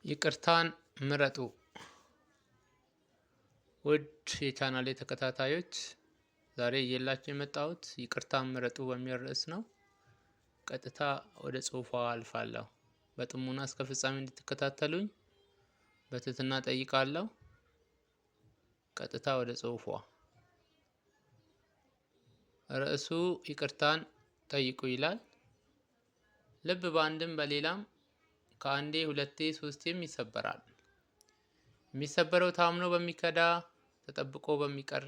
ይቅርታን ምረጡ። ውድ የቻናሌ ተከታታዮች ዛሬ እየላችሁ የመጣሁት ይቅርታን ምረጡ በሚል ርዕስ ነው። ቀጥታ ወደ ጽሁፏ አልፋለሁ። በጥሞና እስከ ፍጻሜ እንድትከታተሉኝ በትህትና ጠይቃለሁ። ቀጥታ ወደ ጽሁፏ። ርዕሱ ይቅርታን ጠይቁ ይላል። ልብ በአንድም በሌላም ከአንዴ ሁለቴ ሶስቴም ይሰበራል። የሚሰበረው ታምኖ በሚከዳ፣ ተጠብቆ በሚቀር፣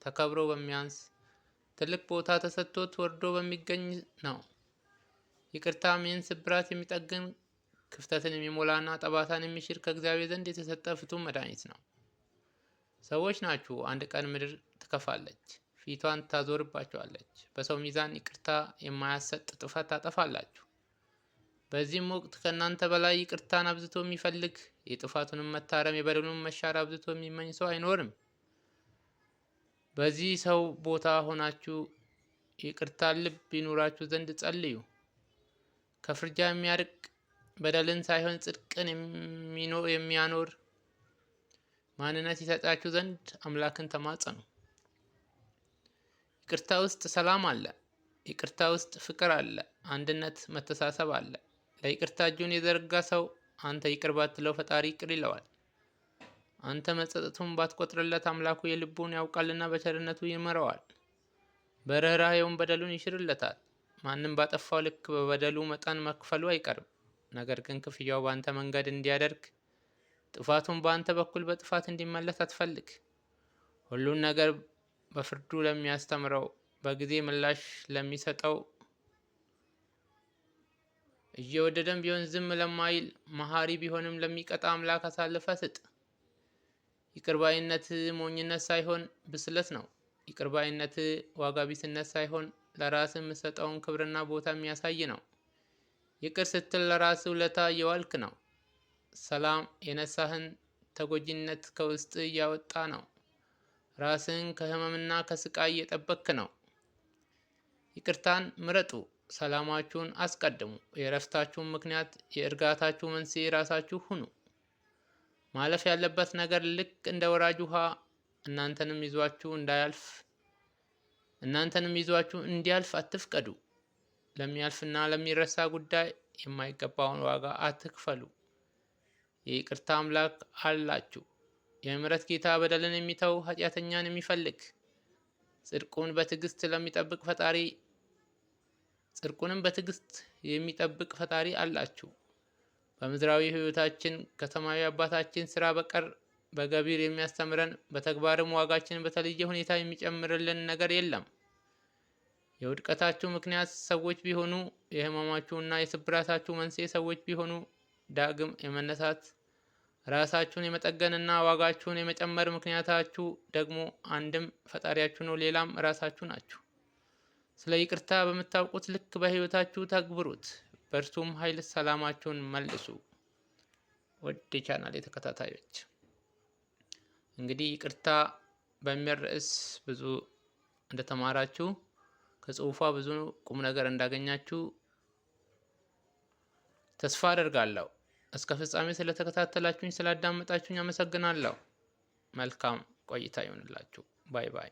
ተከብሮ በሚያንስ፣ ትልቅ ቦታ ተሰጥቶት ወርዶ በሚገኝ ነው። ይቅርታም ይህን ስብራት የሚጠግን፣ ክፍተትን የሚሞላና ጠባሳን የሚሽር ከእግዚአብሔር ዘንድ የተሰጠ ፍቱን መድኃኒት ነው። ሰዎች ናችሁ አንድ ቀን ምድር ትከፋለች፣ ፊቷን ታዞርባችኋለች። በሰው ሚዛን ይቅርታ የማያሰጥ ጥፋት ታጠፋላችሁ። በዚህም ወቅት ከእናንተ በላይ ይቅርታን አብዝቶ የሚፈልግ፣ የጥፋቱንም መታረም የበደሉንም መሻር አብዝቶ የሚመኝ ሰው አይኖርም። በዚህ ሰው ቦታ ሆናችሁ ይቅርታን ልብ ይኑራችሁ ዘንድ ጸልዩ። ከፍርጃ የሚያርቅ በደልን ሳይሆን ጽድቅን የሚያኖር ማንነት ይሰጣችሁ ዘንድ አምላክን ተማጸኑ። ይቅርታ ውስጥ ሰላም አለ። ይቅርታ ውስጥ ፍቅር አለ፣ አንድነት፣ መተሳሰብ አለ። ለይቅርታ እጁን የዘረጋ ሰው አንተ ይቅር ባትለው ፈጣሪ ይቅር ይለዋል። አንተ መጸጸቱን ባትቆጥርለት አምላኩ የልቡን ያውቃልና በቸርነቱ ይምረዋል። በርህራሄውም በደሉን ይሽርለታል። ማንም ባጠፋው ልክ በበደሉ መጠን መክፈሉ አይቀርም። ነገር ግን ክፍያው በአንተ መንገድ እንዲያደርግ፣ ጥፋቱን በአንተ በኩል በጥፋት እንዲመለስ አትፈልግ። ሁሉን ነገር በፍርዱ ለሚያስተምረው፣ በጊዜ ምላሽ ለሚሰጠው፣ እየወደደም ቢሆን ዝም ለማይል፣ መሐሪ ቢሆንም ለሚቀጣ አምላክ አሳልፈ ስጥ። ይቅርባይነት ሞኝነት ሳይሆን ብስለት ነው። ይቅርባይነት ዋጋ ቢስነት ሳይሆን ለራስ የምሰጠውን ክብርና ቦታ የሚያሳይ ነው። ይቅር ስትል ለራስ ውለታ እየዋልክ ነው። ሰላም የነሳህን ተጎጂነት ከውስጥ እያወጣ ነው። ራስን ከህመምና ከስቃይ እየጠበክ ነው። ይቅርታን ምረጡ። ሰላማችሁን አስቀድሙ። የእረፍታችሁን ምክንያት፣ የእርጋታችሁ መንስኤ ራሳችሁ ሁኑ። ማለፍ ያለበት ነገር ልክ እንደ ወራጅ ውሃ እናንተንም ይዟችሁ እንዲያልፍ አትፍቀዱ። ለሚያልፍና ለሚረሳ ጉዳይ የማይገባውን ዋጋ አትክፈሉ። የይቅርታ አምላክ አላችሁ። የምህረት ጌታ በደልን የሚተው ኃጢአተኛን የሚፈልግ፣ ጽድቁንም በትዕግስት የሚጠብቅ ፈጣሪ አላችሁ። በምድራዊ ህይወታችን ከሰማያዊ አባታችን ስራ በቀር በገቢር የሚያስተምረን፣ በተግባርም ዋጋችንን በተለየ ሁኔታ የሚጨምርልን ነገር የለም። የውድቀታችሁ ምክንያት ሰዎች ቢሆኑ፣ የህመማችሁና የስብራታችሁ መንስኤ ሰዎች ቢሆኑ፣ ዳግም የመነሳት ራሳችሁን የመጠገንና ዋጋችሁን የመጨመር ምክንያታችሁ ደግሞ አንድም ፈጣሪያችሁ ነው፣ ሌላም ራሳችሁ ናችሁ። ስለ ይቅርታ በምታውቁት ልክ በህይወታችሁ ተግብሩት። በእርሱም ኃይል ሰላማችሁን መልሱ። ውድ የቻናሌ ተከታታዮች እንግዲህ ይቅርታ በሚል ርዕስ ብዙ እንደተማራችሁ፣ ከጽሁፏ ብዙ ቁም ነገር እንዳገኛችሁ ተስፋ አደርጋለሁ። እስከ ፍጻሜ ስለተከታተላችሁኝ፣ ስላዳመጣችሁኝ አመሰግናለሁ። መልካም ቆይታ ይሁንላችሁ። ባይ ባይ።